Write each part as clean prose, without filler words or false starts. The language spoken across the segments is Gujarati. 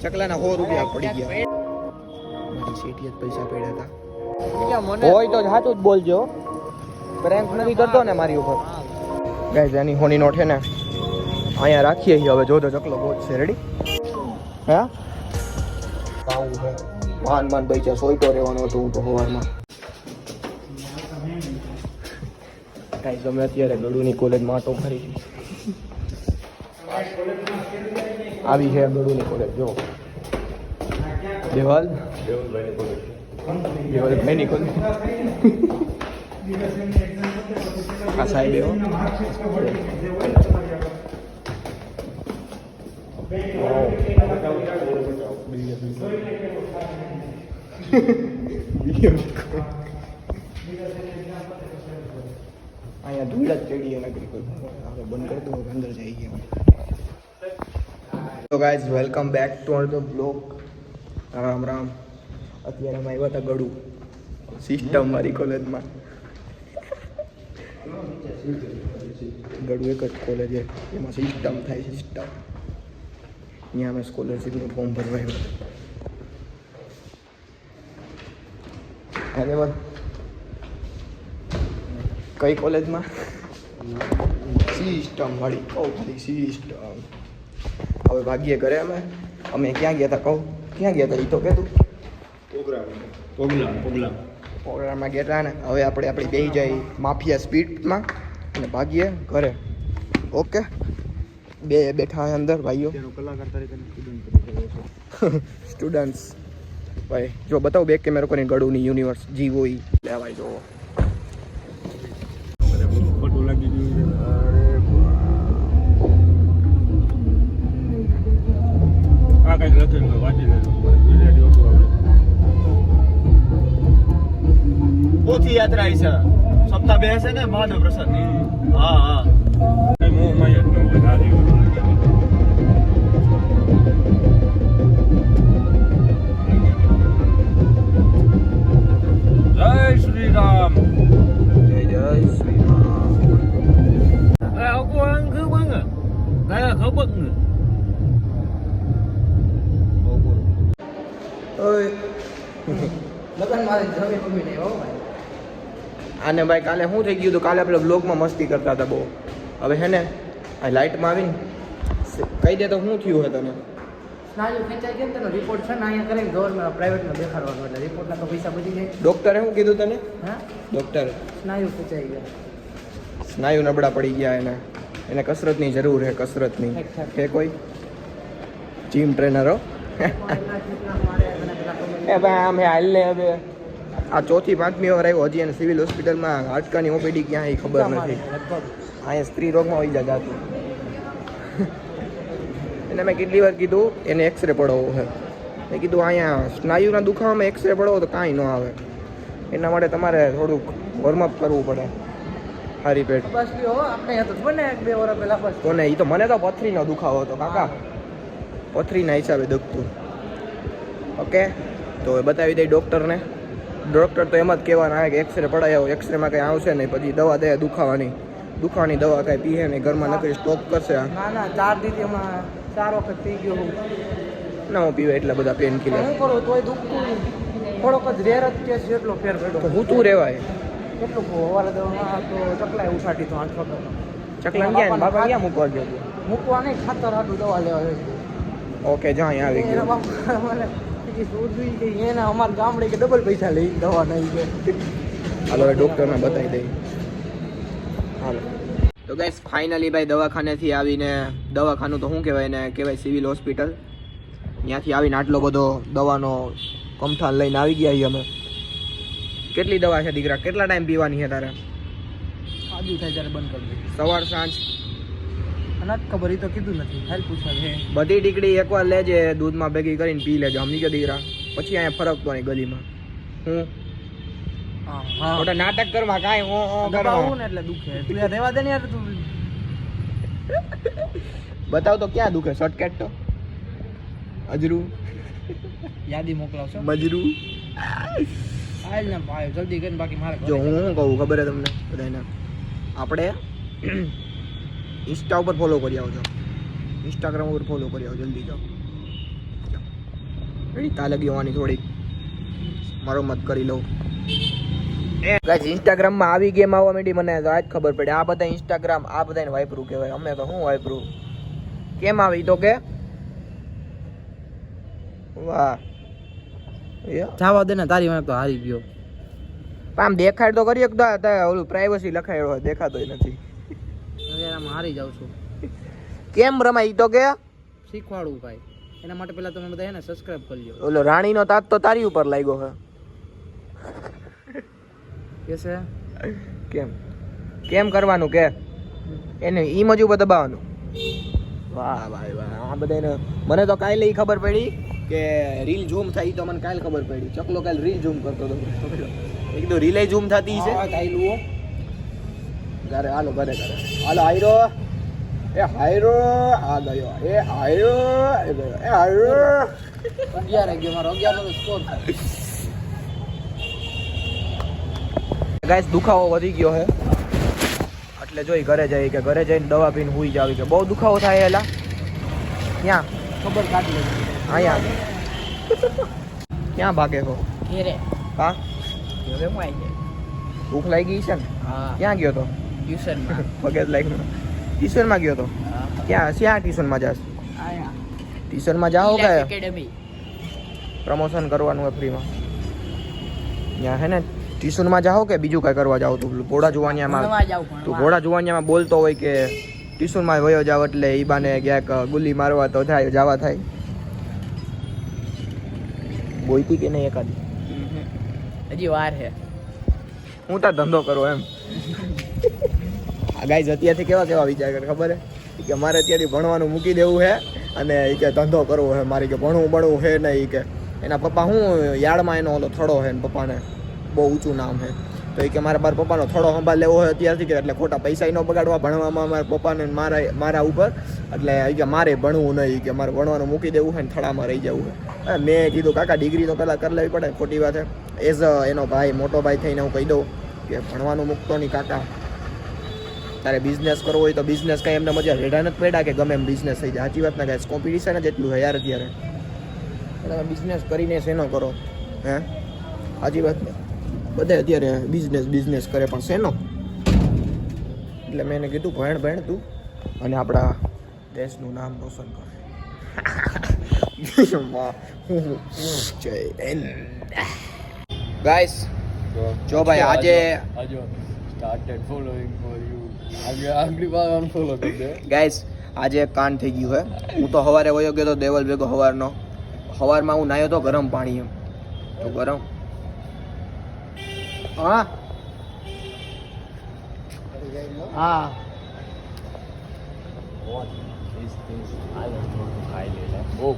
ચકલાના 100 રૂપિયા પડી ગયા. મારી સેઠીએ પૈસા પડ્યા હતા. હોય તો સાચું જ બોલજો. પ્રેન્ક નથી કરતો ને મારી ઉપર. ગાઈસ એની હોની નોટ છે ને અહીંયા રાખીએ છીએ. હવે જોજો ચકલો પહોંચશે. રેડી? હા આવું છે. માન ભાઈ સોઈતો રહેવાનો હતો હું તો સવારમાં. ગાઈસ અમે અત્યારે ગળુની કોલેજમાં આટો ફરી આવી છે. ગળુની કોલેજ જો દેવાલભાઈની કોલેજ આ સાહેબ એવો અહીંયા ધૂળ જ ચડી નગરી કોઈ બંધ કરી દો અંદર જઈ ગયા. તો guys welcome back to our blog. Ram Ram. અત્યારે અમે આવ્યા હતા ગળું સિસ્ટમ મારી કોલેજમાં. ગળું એક જ કોલેજ છે એમાં સિસ્ટમ થાય. સિસ્ટમ અહીંયા અમે સ્કોલરશીપનું ફોર્મ ભરવા આવ્યા. કઈ કોલેજમાં? સિસ્ટમ વાળી કહું ખાલી સિસ્ટમ. હવે ભાગીએ ઘરે. અમે ક્યાં ગયા હતા કહું? ક્યાં ગયા હતા એ તો કહેતું. પ્રોગ્રામમાં ગયા હતા ને. હવે આપણે આપણી બેસી જાય માફિયા સ્પીડમાં અને ભાગીએ ઘરે. ઓકે બે બેઠા અંદર ભાઈઓ કલાકાર તરીકે સ્ટુડન્ટ્સ. ભાઈ જો બતાવું બેક કેમેરો કરીને ગળુની યુનિવર્સ જીવો ઈ લેવાય જો. પોથી યાત્રા છે સપ્તાહ બે છે ને મહાદેવ પ્રસાદ ની. હા હા જય શ્રી રામ. જય Shri Ram. aku orang ke mana? Saya khabar ni. ઓય લગન મારે જવે મમ્મી ને હો ભાઈ. આને ભાઈ કાલે શું થઈ ગયું હતું? કાલે આપણે બ્લોગમાં મસ્તી કરતા હતા બહુ. હવે હે ને આ લાઇટમાં આવીને કહી દે તો શું થયું હે તને? સ્નાયુ ખેંચાઈ ગયો તેનો રિપોર્ટ છે ને અહીંયા કરીને ગવર્મેન્ટ પ્રાઇવેટમાં દેખાડવાનો એટલે રિપોર્ટના તો પૈસા બચી જાય. ડૉક્ટરે શું કીધું તને? હા ડૉક્ટર સ્નાયુ ખેંચાઈ ગયા. સ્નાયુ નબળા પડી ગયા એને કસરતની જરૂર છે. કસરતની છે કોઈ જીમ ટ્રેનરો? એ ભાઈ આમ હાલ ને હવે આ ચોથી પાંચમી વાર આવ્યો હજી. એને સિવિલ હોસ્પિટલમાં હાડકાની ઓપીડી ક્યાં એ ખબર નથી. અહીંયા સ્ત્રી રોગમાં હોય જાય જાતું. એને મેં કેટલી વાર કીધું એને એક્સરે પડાવવો છે. મેં કીધું અહીંયા સ્નાયુના દુખાવામાં એક્સરે પડાવો તો કાંઈ ન આવે. એના માટે તમારે થોડુંક વોર્મઅપ કરવું પડે. હારી પેટ બસ લ્યો આપણે હતો બને 1-2 વર્ષ પહેલા બસ. કોને? એ તો મને તો પથરીનો દુખાવો હતો કાકા. પથરીના હિસાબે દુખતું. ઓકે તો બતાવી દઈ ડૉક્ટરને. ડૉક્ટર તો એમ જ કહેવાના આવે કે એક્સરે પડાવી આવો. એક્સરેમાં કંઈ આવશે નહીં. પછી દવા દે દુખાવાની દવા કાંઈ પીએ નહીં. ઘરમાં નકરી સ્ટોક કરશે. ના 4 દિવસ એમાં 4 વખત થઈ ગયો. ના હું પીવે એટલા બધા પેન કિલર. હું કરું તોય દુખતું થોડોક જ રેર જ કેસ જેટલો ફેર પડ્યો. તો હું તું રહેવાય કેટલું સવારે દવામાં તો ચકલાએ ઉઠાડી તો 8 વખત. ચકલા ક્યાં બાપા ક્યાં મૂકવા ગયો તું? મૂકવા નહીં ખાતર હાટું દવા લેવા ગયો. ઓકે જા અહીંયા આવી એના ગયો. બાપા મને શોધવી કે એને અમારા ગામડે કે ડબલ પૈસા લઈ દવા નહીં કે. હાલો હવે ડૉક્ટરને બતાવી દઈ. હાલો તો ગાઈસ ફાઇનલી ભાઈ દવાખાનેથી આવીને, દવાખાનું તો શું કહેવાય ને, કહેવાય સિવિલ હોસ્પિટલ. ત્યાંથી આવીને આટલો બધો દવાનો કમઠાન લઈને આવી ગયા છીએ અમે. કેટલી દવા છે દીકરા? કેટલા ટાઈમ પીવાની છે તારે? આજુ થાય ત્યારે બંધ કરી દે. સવાર સાંજ? નથી ખબર, એ તો કીધું નથી. હાલ પૂછવા છે. બધી ટીકડી એકવાર લેજે, દૂધમાં ભેગી કરીને પી લેજો. સમજી ગયો દીકરા? પછી અહીંયા ફરક તો નહીં ગલીમાં. હું મોટા નાટક કરવા કાંઈ દબાવું ને એટલે દુખે. તું યાર રહેવા દે ને યાર. તું બતાવ તો ક્યાં દુખે? શોર્ટકટ તો અજરું યાદી મોકલાવશો મજરું. હાલ ને ભાઈ જલ્દી કરીને, બાકી મારે જો હું શું કહું ખબર છે તમને બધાને? આપણે ઇન્સ્ટા ઉપર ફોલો કરી આવજો. ઇન્સ્ટાગ્રામ ઉપર ફોલો કરી આવો. જલ્દી જાઓ. તા લગી હોવાની થોડીક મરમ્મત કરી લઉં. ગાઈસ ઇન્સ્ટાગ્રામમાં આવી ગેમ આવવા માંડી મને તો આજ ખબર પડી. આ બધા ઇન્સ્ટાગ્રામ આ બધાને વાપરું કહેવાય. અમે તો શું વાપરું કેમ આવી તો કે વાહ જવા દે ને તારી વાત તો હારી ગયો. આમ દેખાડ તો કરી એક તો ઓલું પ્રાઇવસી લખાયેલું હોય દેખાતોય નથી. હવે આમ હારી જાઉં છું. કેમ રમાય ઈ તો કે શીખવાડું ભાઈ. એના માટે પહેલા તમે બધા એને સબસ્ક્રાઇબ કરી લો. ઓલો રાણીનો તાત તો તારી ઉપર લાગ્યો છે. કે છે કેમ કેમ કરવાનું કે એને ઈ મજુ પર દબાવવાનું. વાહ ભાઈ વાહ. આ બધાને મને તો કાલે ઈ ખબર પડી કે રીલ ઝૂમ થાય ઈ તો મને કાલે ખબર પડી. ચકલો કાલે રીલ ઝૂમ કરતો હતો. એક તો રીલે ઝૂમ થતી છે. કાઈલુઓ ઘરે હાલો ઘરે ઘરે હાલો હાયરો એ હાયરો આ ગયો એ હાયરો એ ગયો એ હાયરો 11 ગયો મારો 11 નો સ્કોર થાય. ગાઈસ દુખાવો વધી ગયો છે એટલે જોઈ ઘરે જઈ કે ઘરે જઈને દવા પીને હુઈ જાવી કે બહુ દુખાવો થાય એલા ક્યાં ખબર કાઢી લે. અહીંયા ક્યાં ભાગે હો ઘેરે હા હવે હું આવી જાય. ભૂખ લાગી છે ને હા ક્યાં ગયો તો ટ્યુશન માં પગે લાગ્યું ટ્યુશનમાં ગયો તો ક્યાં ટ્યુશનમાં જાસ આયા ટ્યુશનમાં જાઓ કે એકેડમી પ્રમોશન કરવાનું હોય ફ્રીમાં ત્યાં હે ને ટ્યુશનમાં જાઓ કે બીજું કાંઈ કરવા જાઓ તું ઘોડા જુવાનિયામાં ભણવા જાવ તું ભણવા. ઘોડા જુવાનિયામાં બોલતો હોય કે ટ્યુશનમાં વયો જાવ એટલે ઈ બાને ક્યાંક ગુલ્લી મારવા તો થાય જવા થાય બોલતી કે નહીં એકાદી હજી વાર છે. હું તાર ધંધો કરું એમ આ ગાઈઝ અત્યારથી કેવા કેવા વિચાર કરે ખબર હે કે મારે અત્યારથી ભણવાનું મૂકી દેવું છે અને એ કે ધંધો કરવો છે મારે કે ભણવું છે નહીં કે એના પપ્પા હું યાર્ડમાં એનો ઓલો થડો છે ને પપ્પાને બહુ ઊંચું નામ છે તો એ કે મારા બાર પપ્પાનો થોડો સંભાળ લેવો હોય અત્યારથી કે એટલે ખોટા પૈસા ન બગાડવા ભણવામાં મારા પપ્પાને મારા ઉપર એટલે એ કે મારે ભણવું નહીં કે મારે ભણવાનું મૂકી દેવું હોય ને થડામાં રહી જવું હોય. મેં કીધું કાકા ડિગ્રી તો પહેલાં કરી લેવી પડે ખોટી વાત છે. એઝ એનો ભાઈ મોટો ભાઈ થઈને હું કહી દઉં કે ભણવાનું મૂકતો નહીં કાકા તારે બિઝનેસ કરવો હોય તો બિઝનેસ કાંઈ એમને મજા રેડા નથી પડ્યા કે ગમે એમ બિઝનેસ થઈ જાય. સાચી વાત ના કાંઈ કોમ્પિટિશન જ એટલું છે યાર અત્યારે તમે બિઝનેસ કરીને શેનો કરો હે સાચી વાત ને બધે અત્યારે બિઝનેસ કરે પણ શેનો એટલે મેં એને કીધું ભણ તું અને આપણા દેશનું નામ રોશન કર. ગાઈસ જો ભાઈ આજે started following for you. આગલી વાર unfollow કરી દે. ગાઈસ આજે એક કાંડ થઈ ગયું છે. હું તો સવારે વયો ગયો તો દેવલ ભેગો સવારમાં હું નાહ્યો તો ગરમ પાણી એમ તો ગરમ હા હા What is this? હાલો થોડું ખાઈ લે. બહુ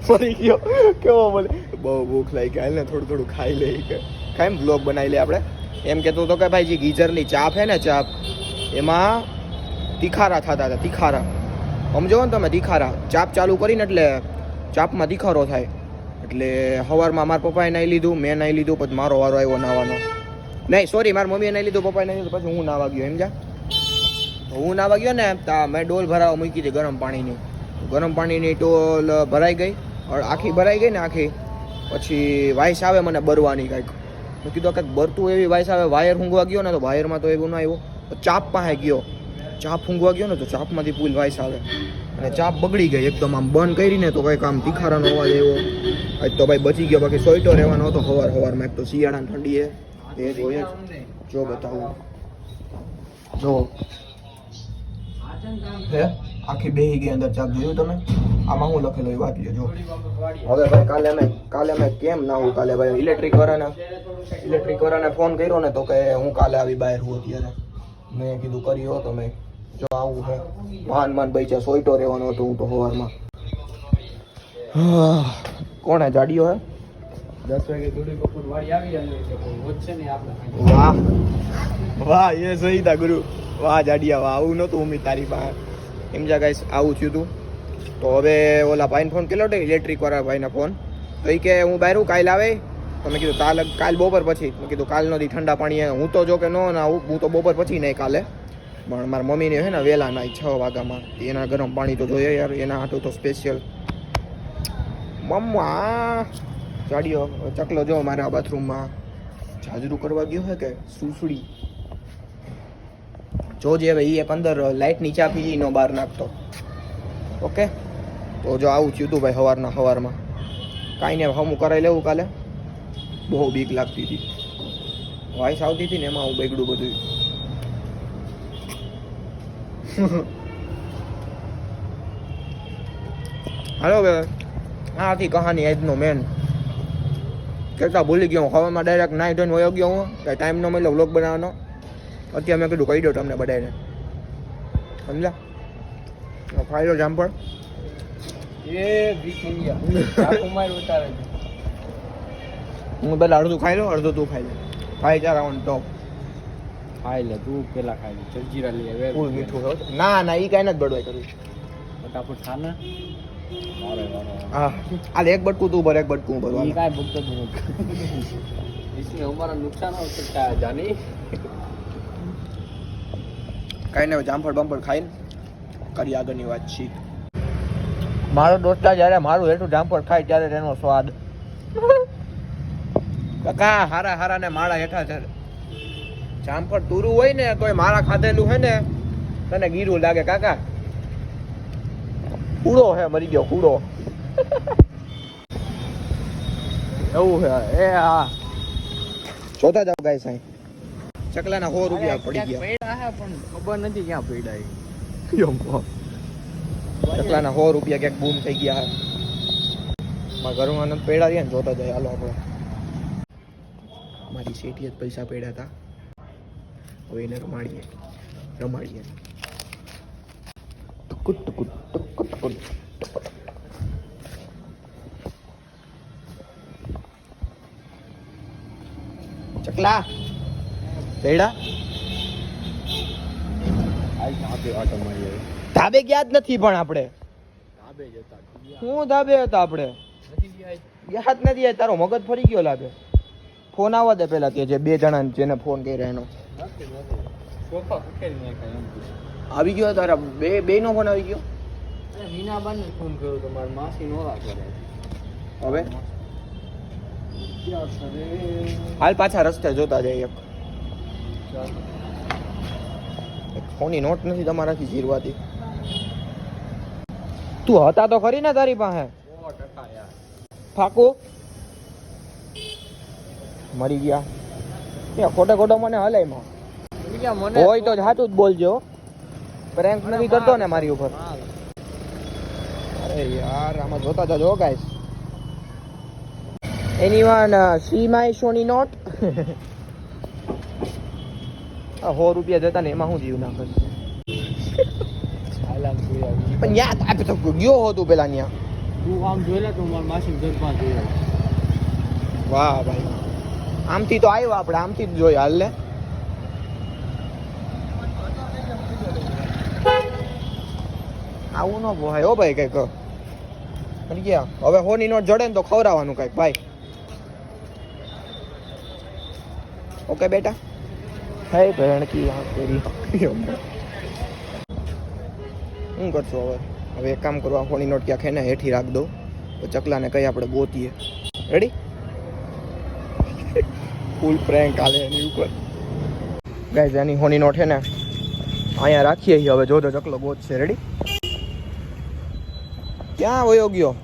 ફરી ગયો કેવો બોલે બહુ ભૂખ લાગી હાલ ને થોડું ખાઈ લે કે કાંઈ બ્લોગ બનાવી લે આપણે એમ કહેતો હતો કે ભાઈ જે ગીઝરની ચાપ હે ને ચાપ એમાં તીખારા થતા હતા તીખારા સમજો ને તમે તીખારા ચાપ ચાલુ કરીને એટલે ચાપમાં તીખારો થાય એટલે સવારમાં મારા પપ્પાએ નાહી લીધું મેં નાહી લીધું પછી મારો વારો આવ્યો નાહવાનો નહીં સોરી મારી મમ્મીએ નાહી લીધું પપ્પાએ નાહી લીધું પછી હું નાહવા ગયો સમજા હું નાહવા ગયો ને તા મેં ડોલ ભરાવા મૂકી હતી ગરમ પાણીની ડોલ ભરાઈ ગઈ આખી ભરાઈ ગઈ ને આખી પછી વાઇસ આવે મને બરવાની કાંઈક મેં કીધું કાંઈક બરતું એવી વાઇસ આવે વાયર ઊંઘવા ગયો ને તો વાયરમાં તો એવું ના આવ્યું ચાપ પાસે ગયો ચાપ ઊંઘવા ગયો ને તો ચાપમાંથી ફૂલ વાઇસ આવે અને ચાપ બગડી ગઈ એકદમ આમ બંધ કરીને તો કંઈક આમ તીખારાનો અવાજ આવ્યો આજ તો ભાઈ બચી ગયો બાકી સોઈટો રહેવાનો હતો સવારમાં એક તો શિયાળાની ઠંડી એ જોઈએ જો બતાવું જો હે આખી બેહી ગઈ અંદર ચાપ જોયું તમે આમાં હું લખેલું એ વાંચી જો હવે ભાઈ કાલે અમે કેમ ના હું કાલે ભાઈ ઇલેક્ટ્રિક વાળાને ફોન કર્યો ને તો કે હું કાલે આવી બહાર હું અત્યારે મેં કીધું કર્યો તો મેં જો આવું છે માન ભાઈ છે સોઈટો રહેવાનો હતો હું તો સવારમાં કોણે જાડીઓ હે 10 વાગે થોડી બપોર વાળી આવી જાય છે કોઈ વધશે ને આપણે વાહ એ સહી તા ગુરુ વાહ જાડિયા વાહ આવું નહોતું ઉમી તારી પાસે એમ જા ગાઈસ આવું થયું તું તો હવે ઓલા ભાઈને ફોન કર્યો હતો ઇલેક્ટ્રિક વાળા ભાઈને ફોન તો એ કે હું બહાર કાલ આવે તો મેં કીધું કાલ બપોર પછી મેં કીધું કાલ નથી ઠંડા પાણી હું તો જો કે ન આવું હું તો બપોર પછી નહીં કાલે પણ મારા મમ્મીને છે ને વહેલા નાઈ 6 વાગ્યામાં એના ગરમ પાણી તો જોઈએ યાર એના હાટું તો સ્પેશિયલ મમ્મા ચાડીઓ ચકલો જો મારા બાથરૂમમાં જાજરૂ કરવા ગયો હે કે સુસડી જોજે હવે એ અંદર લાઇટની ચાપી નો બહાર નાખતો. ઓકે તો જો આવું થયું હતું ભાઈ સવારમાં કાંઈ ને હમું કરાવી લેવું કાલે. બહુ બીક લાગતી હતી, વાઇસ આવતી હતી ને એમાં હું બગડું બધું. હાલો હવે આ હતી કહાની આજનો મેન. કેટલા ભૂલી ગયો હવામાં ડાયરેક્ટ નાઈ ધોઈને વયો ગયો હું, કાંઈ ટાઈમ ન મળ્યો વ્લોગ બનાવવાનો. અત્યારે મેં કીધું કહી દો તમને બધાને, સમજ્યા? ફાયદો જામફળ એ વીક ઇન્ડિયા ઉતારે હું પેલા અડધું ખાઈ લઉં, અડધું તું ખાઈ લે. ભાઈ ચાર ઓન ટોપ. ખાઈ લે તું પેલા ખાઈ લે જલજીરા લઈ આવે ફૂલ મીઠું છે. ના ના ઈ કાંઈ નથી બળવાઈ કરું. ફટાફટ ખાને હા હાલ એક બટકું તું ભર, એક બટકું ભર. ઈ કાંઈ ભૂખતો જ નથી. इसमें हमारा नुकसान हो सकता है जानी. કાંઈ નહીં જામફળ બમફળ ખાઈને કરી આગળની વાત છે. મારો દોસ્તા જ્યારે મારું હેઠું જામફળ ખાય ત્યારે તેનો સ્વાદ કાકા હારા ને માળા હેઠા છે. જામફળ તુરું હોય ને તોય માળા ખાધેલું હે ને તને ગીરું લાગે કાકા. કૂડો હે, મરી ગયો કૂડો. એવું હે એ હા જોતા જાવ ગાય સાઈ. ચકલાના 100 રૂપિયા પડી ગયા. પૈડા હે પણ ખબર નથી ક્યાં પૈડા. ચકલાના 100 રૂપિયા ક્યાંક બૂમ થઈ ગયા હે. મારા ઘરમાં નથી પડ્યા રહ્યા ને, જોતા જાય. હાલો આપણે મારી શેઠીએ જ પૈસા પડ્યા હતા, હવે એને રમાડીએ. ટુકુટ ટુકુટ ટુકુટ ટુકુટ. ચકલા પડ્યા. આજ ધાબે આટો મારી આવે. ધાબે ગયા જ નથી પણ આપણે. ધાબે જતા શું ધાબે હતા આપણે? નથી ગયા. ગયા જ નથી. તારો મગજ ફરી ગયો લાગે. ફોન આવવા દે પેલા તે જે 2 જણા જેને ફોન કર્યા એનો. નથી સોફા ઉકેલી નાખ્યા એમ. આવી ગયો તારા બે નો ફોન આવી ગયો. અરે મીનાબાને ફોન કર્યો તો મારી માસી નોરા કરે. હવે ક્યાં સરે હાલ પાછા રસ્તે જોતા જાય. એક ફોનની નોટ નથી તમારાથી જીરવાતી. તું હતા તો ખરી ને તારી પાસે? 100% યાર. ફાકુ મરી ગયા. ત્યાં ખોટો મને હલાઈમાં મને હોય તો સાચું જ બોલજો. પ્રેન્ક નથી કરતો ને મારી ઉપર. અરે યાર આમાં જોતા જાજો guys. Anyone see my Sony note. 100 રૂપિયા જતા ને એમાં હું જીવ નાખસ. પણ યાદ આપે તો ગયો હતું પેલા ત્યાં. તું આમ જોઈ લે તો મારી માસી ગરબા જોઈ. વાહ ભાઈ, આમથી તો આવ્યો આપણે, આમથી જ જોઈ. હાલ ને આવું ન પોહાય હો ભાઈ. કઈક મળી ગયા. હવે 100 ની નોટ જડે ને તો ખવડાવવાનું કઈક ભાઈ. ઓકે બેટા. હે ભેણ કી આ તેરી. શું કરશો હવે? હવે એક કામ કરવા, 100 ની નોટ ક્યાં ખાઈને હેઠી રાખ દો તો ચકલાને કઈ આપણે ગોતીએ. રેડી? ફૂલ પ્રેન્ક આલે એની ઉપર. ગાઈઝ એની 100 ની નોટ છે ને અહીંયા રાખીએ છીએ. હવે જોજો ચકલો ગોતશે. રેડી? ક્યાં વયો ગયો?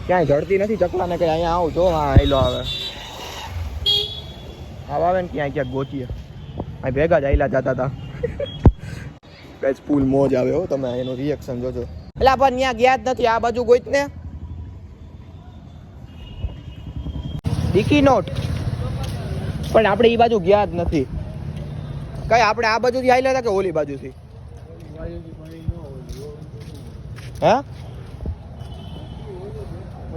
ક્યાંય જડતી નથી ચકલાને કઈ. અહીંયા આવું જો. હા હેલો આવે આવે ને ક્યાંય ગોતીએ. અહીં ભેગા જ આયલા જતા હતા. ગાઈઝ ફૂલ મોજ આવે હો. તમે એનું રિએક્શન જોજો. એટલે પણ ત્યાં ગયા જ નથી. આ બાજુ ગોઈત ને ડીકી નોટ. પણ આપણે એ બાજુ ગયા જ નથી. કઈ આપણે આ બાજુથી આવેલા હતા કે ઓલી બાજુથી? હે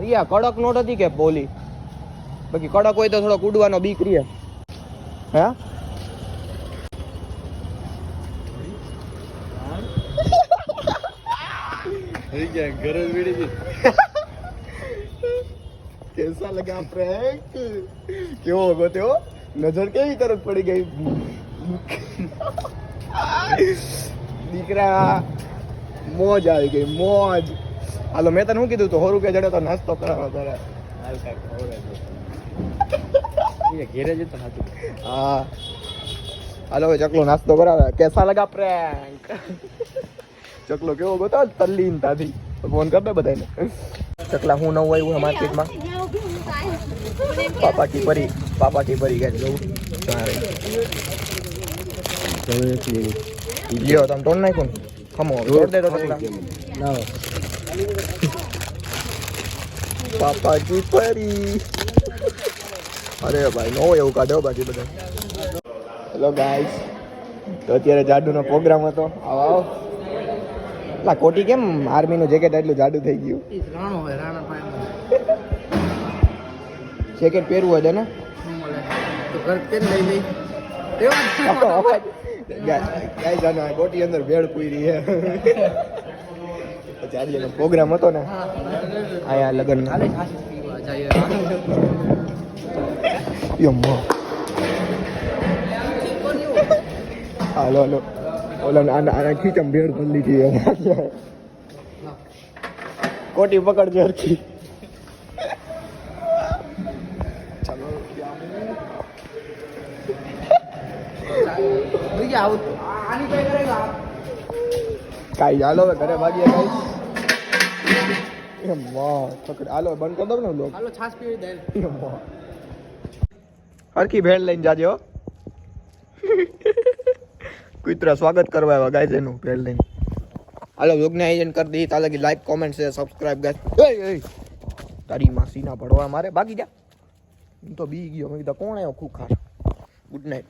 રિયા કડક નોટ હતી કે ઓલી? બાકી કડક હોય તો થોડો કૂદવાનો બીક રહે. હે ગરજ વીડી દી. કેસા લગા પ્રેન્ક? કેવો ગોત્યો? નજર કેવી તરફ પડી ગઈ દીકરા. મોજ આવી ગઈ મોજ. હાલો મેં તને શું કીધું તો 100 રૂપિયા જડે તો નાસ્તો કરાવવા તારે. ઘેરે જતો હતું. હા હાલો હવે ચકલો નાસ્તો કરાવે. કેસા લગા પ્રેન્ક? ચકલો કેવો ગોતો તલ્લીનતાથી ફોન કર દે બધાને. ચકલા હું નવું આવ્યું છે માર્કેટમાં. પાપા કી પરી ગાય લઉં લ્યો તમે તોડ નાખો ને ખમો તોડ દે તો ચકલા. પાપા કી પરી. અરે ભાઈ નો એવું કાઢો બાકી બધા. હેલો ગાઈસ, તો અત્યારે જાડુનો પ્રોગ્રામ હતો. આવો આવો. લા કોટી કેમ આર્મીનું જેકેટ એટલું જાડું થઈ ગયું? ઈ રાણો હોય રાણા પાસે જેકેટ પહેરવું હોય ને તો ઘર કેમ લઈ લઈ ગાઈસ આનો કોટી અંદર ભેળ પૂરી છે. પછી આજે પ્રોગ્રામ હતો ને આયા લગન કાલે આશીષ પીવા જાય હાલો હાલો ઓલા આના ખીચમ ભેળ ભરી લીધી. કોટી પકડજો હરખી. કાઈ હાલો હવે ઘરે ભાગીએ ગાઈસ. એમ વાહ પકડ હાલો બંધ કર દો ને લોક. હાલો છાસ પીવી દે હરખી ભેળ લઈને જાજો. કુતરા સ્વાગત કરવા આવ્યા ગાઈસ એનું ભેળ લઈને. હાલો વ્લોગને આયોજન કરી દી. તાલે like comment share subscribe guys. તારી માસી ના પડવા મારે ભાગી જા. હું તો બી ગયો. મેં કીધું કોણ આવ્યો ખુખાર. Good night.